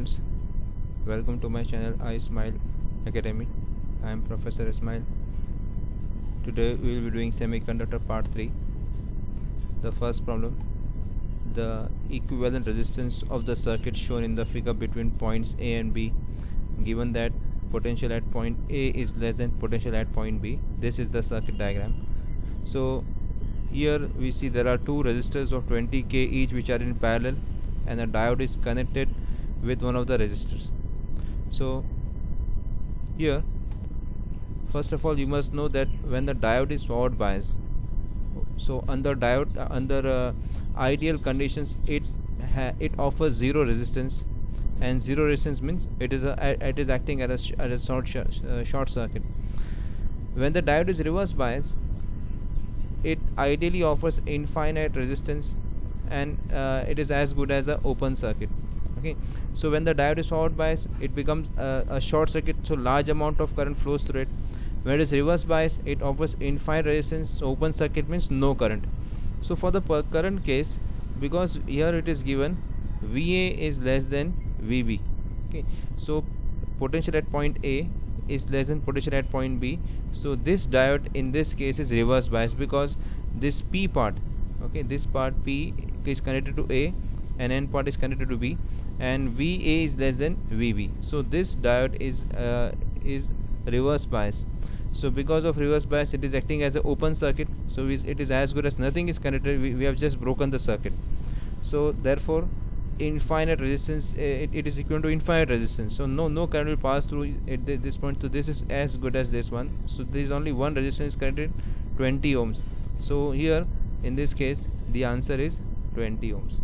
students, welcome to my channel iSmile Academy. I am Professor Ismail. Today we will be doing semiconductor part 3. The first problem, the equivalent resistance of the circuit shown in the figure between points A and B, given that potential at point A is less than potential at point B. This is the circuit diagram. So here we see there are two resistors of 20k each which are in parallel, and a diode is connected with one of the resistors. So here, first of all, you must know that when the diode is forward biased, so under ideal conditions it offers zero resistance, and zero resistance means it is acting as a short circuit. When the diode is reverse biased, it ideally offers infinite resistance, and it is as good as an open circuit. Okay, so when the diode is forward biased, it becomes a short circuit, so large amount of current flows through it. When it is reverse biased, it offers infinite resistance, so open circuit means no current. So for the current case, because here it is given VA is less than VB, okay, so potential at point A is less than potential at point B, so this diode in this case is reverse biased, because this P part, okay, this part P is connected to A and N part is connected to B, and VA is less than VB, so this diode is reverse bias. So because of reverse bias, it is acting as an open circuit, so it is as good as nothing is connected. We have just broken the circuit. So therefore infinite resistance, it is equal to infinite resistance, so no current will pass through at this point. So this is as good as this one. So there is only one resistance connected, 20 ohms. So here in this case the answer is 20 ohms.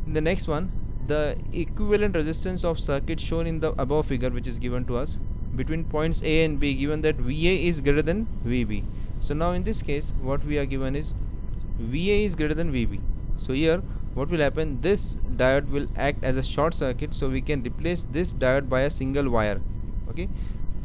In the next one, the equivalent resistance of circuit shown in the above figure, which is given to us between points A and B, given that VA is greater than VB. So now in this case what we are given is VA is greater than VB. So here what will happen, this diode will act as a short circuit, so we can replace this diode by a single wire, okay,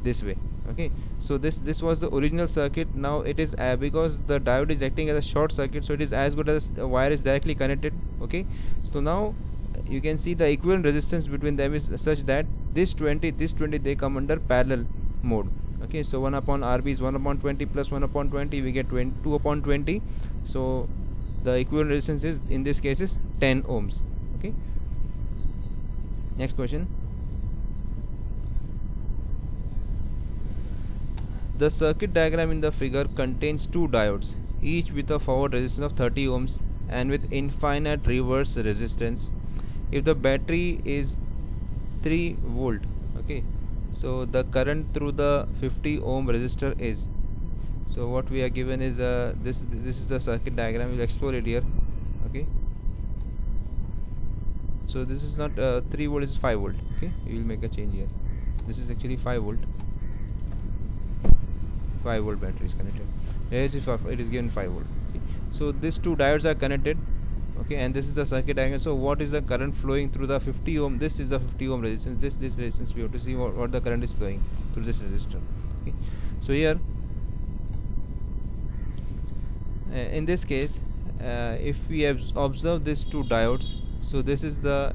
this way. Okay, so this was the original circuit. Now it is because the diode is acting as a short circuit, so it is as good as a wire is directly connected. Okay, so now you can see the equivalent resistance between them is such that this 20 they come under parallel mode. Okay, so 1 upon RB is 1 upon 20 plus 1 upon 20, we get 2 upon 20. So the equivalent resistance is in this case is 10 ohms. Okay, next question. The circuit diagram in the figure contains two diodes, each with a forward resistance of 30 ohms and with infinite reverse resistance. If the battery is 3 volt, okay, so the current through the 50 ohm resistor is, so what we are given is this is the circuit diagram. We'll explore it here. Okay, so this is not 3 volt, this is 5 volt. Okay, we will make a change here. This is actually 5 volt. 5 volt battery is connected. Yes, if it is given 5 volt. Okay, so these two diodes are connected. Okay, and this is the circuit diagram. So what is the current flowing through the 50 ohm? This is the 50 ohm resistance. This resistance, we have to see what the current is flowing through this resistor. Okay, so here in this case, if we have observed these two diodes, so this is the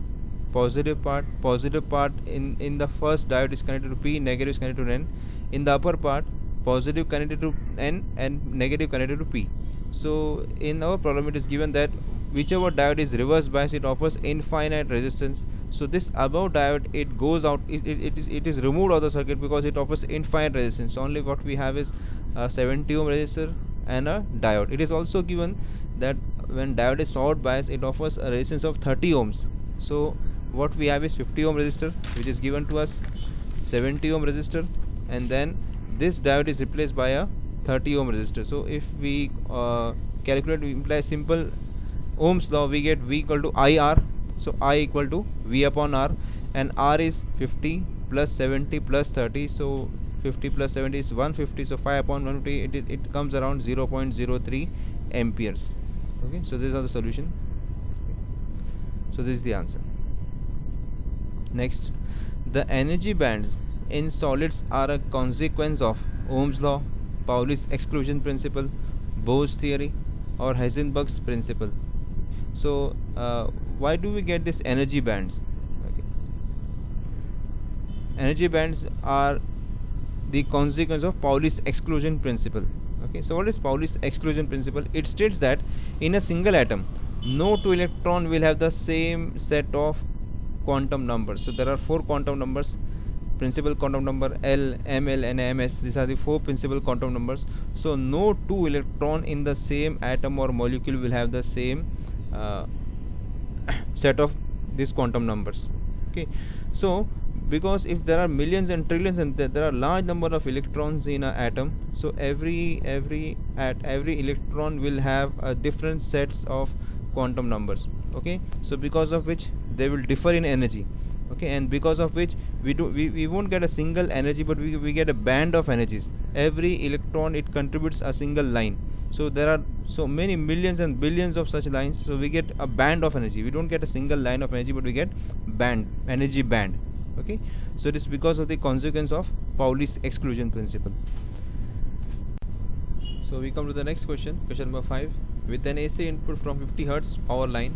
positive part. Positive part in the first diode is connected to P, negative is connected to N. In the upper part, positive connected to N and negative connected to P. So in our problem it is given that whichever diode is reverse biased, it offers infinite resistance. So this above diode, it goes out, it is removed out of the circuit because it offers infinite resistance. Only what we have is a 70 ohm resistor and a diode. It is also given that when diode is forward biased, it offers a resistance of 30 ohms. So what we have is 50 ohm resistor, which is given to us, 70 ohm resistor, and then this diode is replaced by a 30 ohm resistor. So if we calculate, we imply simple Ohm's law, we get V equal to IR. So I equal to V upon R, and R is 50 plus 70 plus 30, so 50 plus 70 is 150, so 5 upon 150, it comes around 0.03 amperes. Okay, so these are the solution. So this is the answer. Next, the energy bands in solids are a consequence of Ohm's law, Pauli's exclusion principle, Bohr's theory, or Heisenberg's principle. So why do we get this energy bands? Okay. energy bands are the consequence of Pauli's exclusion principle. Okay, so what is Pauli's exclusion principle? It states that in a single atom, no two electron will have the same set of quantum numbers. So there are 4 quantum numbers: principal quantum number L, ML and MS. These are the 4 principal quantum numbers. So no two electron in the same atom or molecule will have the same set of these quantum numbers. Okay, so because if there are millions and trillions and there are large number of electrons in an atom, so every electron will have a different sets of quantum numbers. Okay, so because of which they will differ in energy. Okay, and because of which we won't get a single energy, but we get a band of energies. Every electron, it contributes a single line. So there are so many millions and billions of such lines, so we get a band of energy. We don't get a single line of energy, but we get energy band. Okay, so it is because of the consequence of Pauli's exclusion principle. So we come to the next question, question number 5. With an AC input from 50 Hz power line,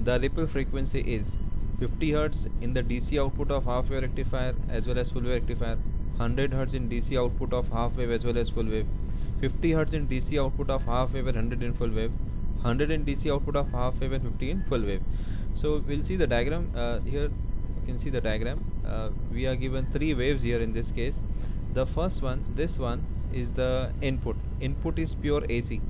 the ripple frequency is 50 Hz in the DC output of half wave rectifier as well as full wave rectifier, 100 Hz in DC output of half wave as well as full wave, 50 Hz in DC output of half wave and 100 in full wave, 100 in DC output of half wave and 50 in full wave. So we'll see the diagram. Here you can see the diagram. We are given 3 waves here in this case. The first one, this one, is the input. Input is pure AC.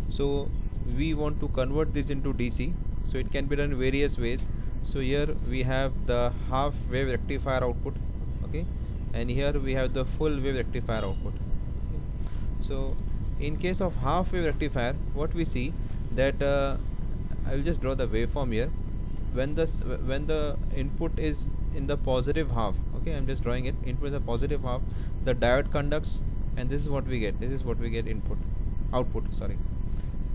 So we want to convert this into DC. So it can be done various ways. So here we have the half wave rectifier output. Okay, and here we have the full wave rectifier output. Okay. So in case of half wave rectifier, what we see that I will just draw the waveform here. When the input is in the positive half, okay, I'm just drawing it. Input is the positive half, the diode conducts, and this is what we get. This is what we get output. Sorry.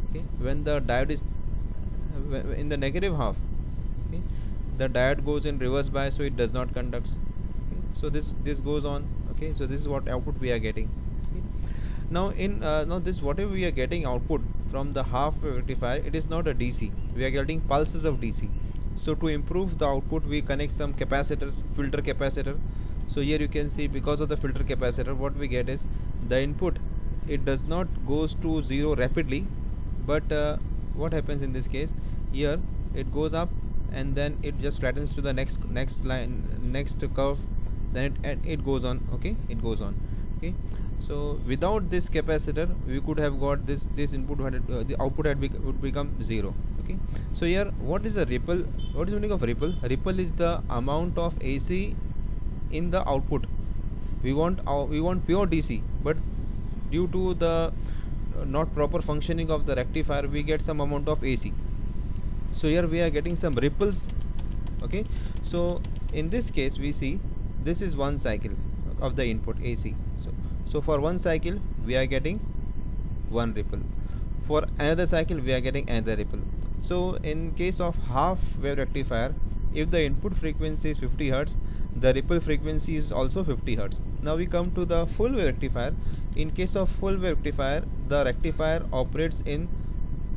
Okay. When the diode is in the negative half, okay, the diode goes in reverse bias, so it does not conduct. Okay. So this goes on. Okay. So this is what output we are getting. Okay. Now now this whatever we are getting output from the half wave rectifier, it is not a DC. We are getting pulses of DC. So to improve the output, we connect some capacitors, filter capacitor. So here you can see, because of the filter capacitor, what we get is the input, it does not goes to 0 rapidly, but what happens in this case, here it goes up and then it just flattens to the next line, next curve, then it goes on. Okay, it goes on. Okay, so without this capacitor, we could have got this input the output would become 0. Okay, so here what is the ripple? What is the meaning of ripple? Ripple is the amount of AC in the output. We want pure DC, but due to the not proper functioning of the rectifier, we get some amount of AC. So here we are getting some ripples. Okay, so in this case we see this is one cycle of the input AC. So for one cycle we are getting one ripple. For another cycle we are getting another ripple. So in case of half wave rectifier, if the input frequency is 50 Hz, the ripple frequency is also 50 Hz. Now we come to the full wave rectifier. In case of full wave rectifier, the rectifier operates in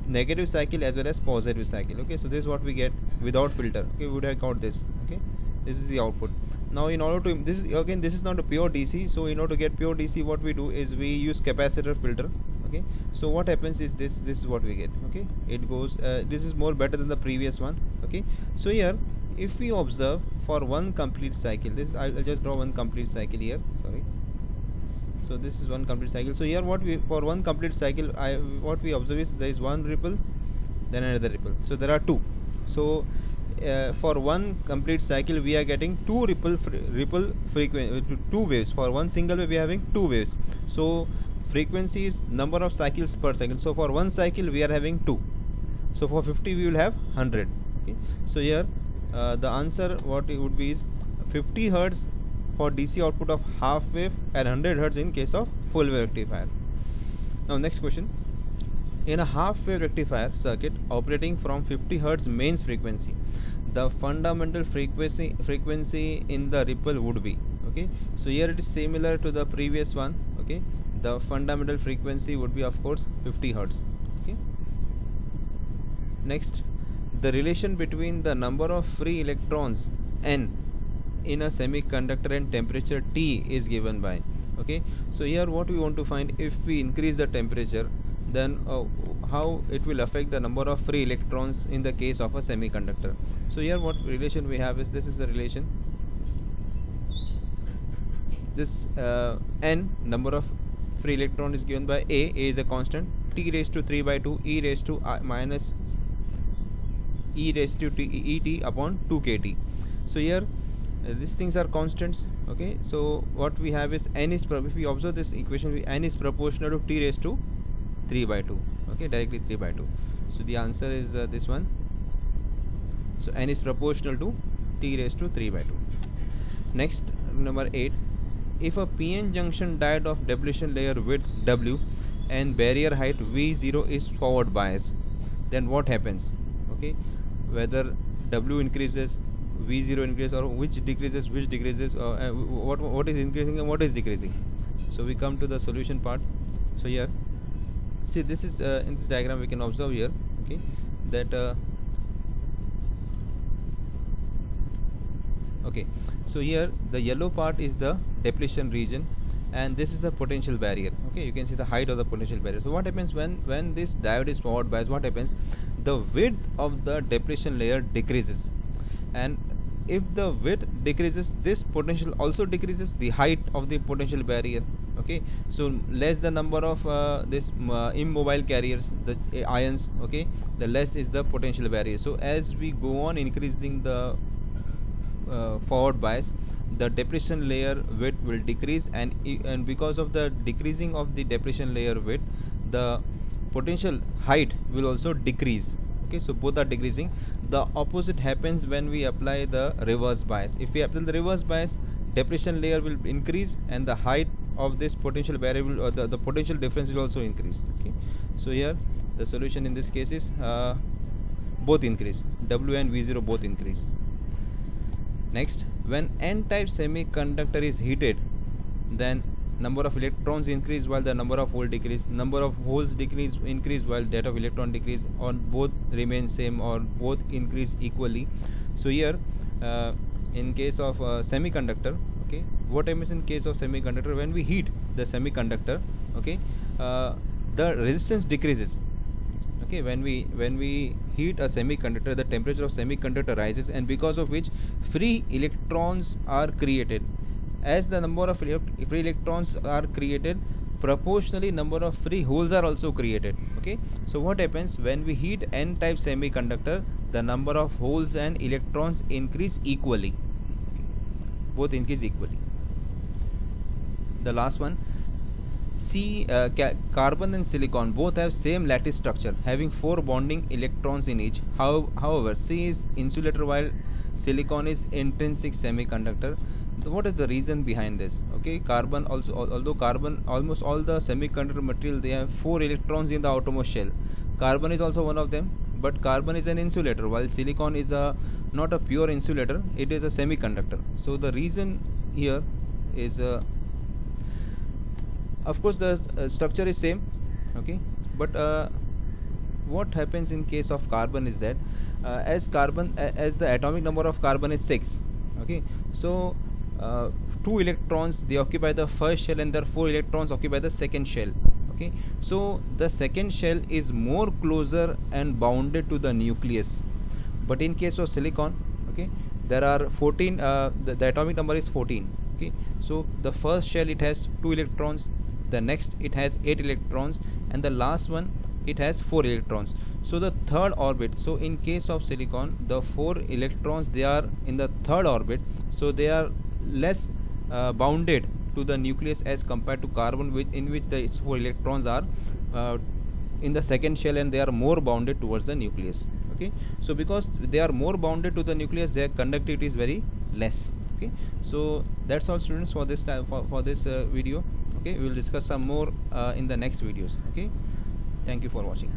negative cycle as well as positive cycle. Okay, so this is what we get without filter. Okay, we would have got this. Okay, this is the output. Now in order to this is not a pure DC. So in order to get pure DC, what we do is we use capacitor filter. Okay, so what happens is this is what we get. Okay, it goes this is more better than the previous one. Okay, so here if we observe for one complete cycle, this I'll just draw one complete cycle here. Sorry. So this is one complete cycle. So here for one complete cycle, what we observe is there is one ripple, then another ripple. So there are 2. So for one complete cycle we are getting 2 ripple frequency, 2 waves. For one single wave we are having 2 waves. So frequency is number of cycles per second. So for one cycle we are having 2. So for 50 we will have 100. Okay, so here the answer what it would be is 50 Hz for DC output of half wave and 100 Hz in case of full wave rectifier. Now next question. In a half wave rectifier circuit operating from 50 Hz mains frequency, the fundamental frequency in the ripple would be. Okay, so here it is similar to the previous one. Okay, the fundamental frequency would be of course 50 Hz. Okay, next, the relation between the number of free electrons n in a semiconductor and temperature T is given by. Okay, so here what we want to find, if we increase the temperature, then how it will affect the number of free electrons in the case of a semiconductor. So here what relation we have is, this is the relation. This n, number of free electron, is given by A is a constant, T raised to 3 by 2 e raised to minus e raised to et upon 2 kt. So here these things are constants. Okay, so what we have is n is, if we observe this equation, n is proportional to T raised to 3 by 2. Okay, directly 3 by 2. So the answer is this one. So n is proportional to T raised to 3 by 2. Next, number 8. If a PN junction diode of depletion layer width W and barrier height V0 is forward bias, then what happens? Okay, whether W increases, V0 increases, or which decreases, what is increasing and what is decreasing. So we come to the solution part. So here, see, this is in this diagram we can observe here, okay, that okay, so here the yellow part is the depletion region and this is the potential barrier. Okay, you can see the height of the potential barrier. So what happens when this diode is forward biased, what happens, the width of the depletion layer decreases, and if the width decreases, this potential also decreases, the height of the potential barrier. Okay, so less the number of this immobile carriers, the ions, okay, the less is the potential barrier. So as we go on increasing the forward bias, the depletion layer width will decrease, and because of the decreasing of the depletion layer width, the potential height will also decrease. Okay, so both are decreasing. The opposite happens when we apply the reverse bias. If we apply the reverse bias, depletion layer will increase and the height of this potential barrier will, or the potential difference will also increase. Okay, so here the solution in this case is both increase, W and V0 both increase. Next, when n-type semiconductor is heated, then number of electrons increase while the number of holes decrease, number of holes increase while that of electron decrease, or both remain same, or both increase equally. So here in case of semiconductor, okay, what happens in case of semiconductor, when we heat the semiconductor, okay, the resistance decreases. Okay, when we heat a semiconductor, the temperature of semiconductor rises, and because of which free electrons are created. As the number of free electrons are created, proportionally number of free holes are also created. Okay, so what happens when we heat n-type semiconductor, the number of holes and electrons increase equally, both increase equally. The last one, carbon and silicon both have same lattice structure having 4 bonding electrons in each. However, C is insulator while silicon is intrinsic semiconductor. What is the reason behind this? Okay, carbon also, although carbon, almost all the semiconductor material, they have 4 electrons in the outermost shell. Carbon is also one of them, but carbon is an insulator while silicon is not a pure insulator, it is a semiconductor. So the reason here is of course the structure is same, okay, but what happens in case of carbon is that as the atomic number of carbon is 6, okay, so 2 electrons they occupy the first shell and their 4 electrons occupy the second shell. Okay, so the second shell is more closer and bounded to the nucleus, but in case of silicon, okay, there are 14, the atomic number is 14. Okay, so the first shell it has 2 electrons, the next it has 8 electrons, and the last one it has 4 electrons. So the third orbit, so in case of silicon, the 4 electrons they are in the third orbit, so they are less bounded to the nucleus as compared to carbon, in which the 4 electrons are in the second shell and they are more bounded towards the nucleus. Okay, so because they are more bounded to the nucleus, their conductivity is very less. Okay, so that's all, students, for this time, for this video. Okay, we will discuss some more in the next videos. Okay, thank you for watching.